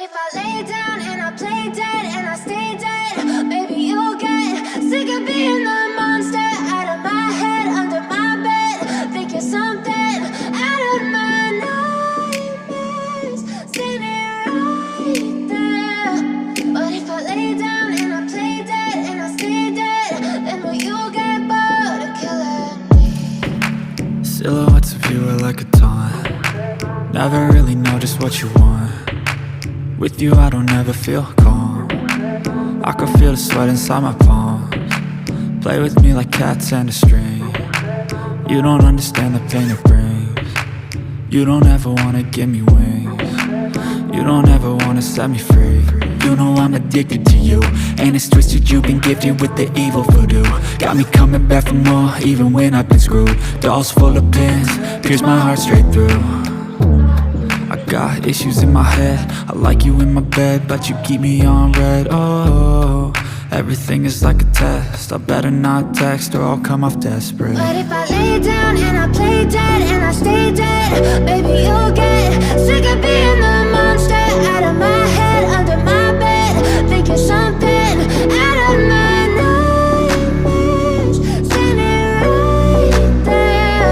if I lay down and I play dead and I stay dead, maybe you'll get sick of being the monster out of my head, under my bed. Think you're something out of my nightmares, standing right there. But if I lay down and I play dead and I stay dead, then will you get bored of killing me? Silhouettes of you are like a taunt. Never really know just what you want. With you I don't ever feel calm. I can feel the sweat inside my palms. Play with me like cats and a string. You don't understand the pain it brings. You don't ever wanna give me wings. You don't ever wanna set me free. You know I'm addicted to you, and it's twisted, you've been gifted with the evil voodoo. Got me coming back for more, even when I've been screwed. Dolls full of pins, pierce my heart straight through. I got issues in my head, I like you in my bed, but you keep me on red. Oh, everything is like a test, I better not text or I'll come off desperate. But if I lay down and I play dead and I stay dead, maybe you'll get sick of being the monster out of my head, under my bed. Think you're something out of my nightmares, standing right there.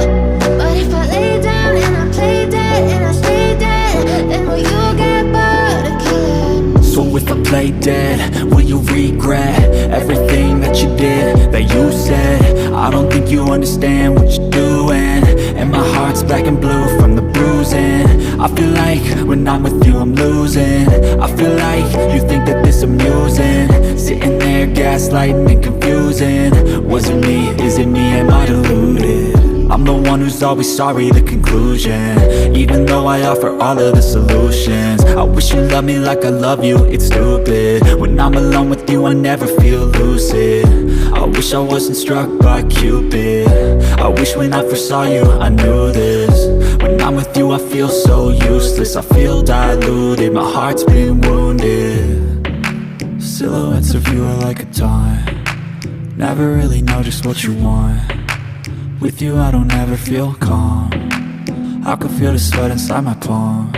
But if I lay down and I play dead and I stay dead, then will you get bored of killing me? So if I play dead, will you regret everything that you did, that you said? I don't think you understand what you're doing, and my heart's black and blue from the bruising. I feel like when I'm with you I'm losing. I feel like you think that this amusing, sitting there gaslighting and confusing. Was it me? Is it me? Am I deluded? I'm the one who's always sorry, the conclusion, even though I offer all of the solutions. I wish you loved me like I love you, it's stupid. When I'm alone with you I never feel lucid. I wish I wasn't struck by Cupid. I wish when I first saw you I knew this. When I'm with you I feel so useless, I feel diluted, my heart's been wounded. Silhouettes of you are like a taunt. Never really know just what you want. With you I don't ever feel calm. I can feel the sweat inside my palms.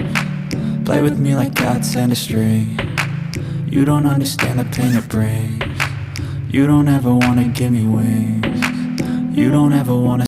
Play with me like cats and a string. You don't understand the pain it brings. You don't ever wanna give me wings. You don't ever wanna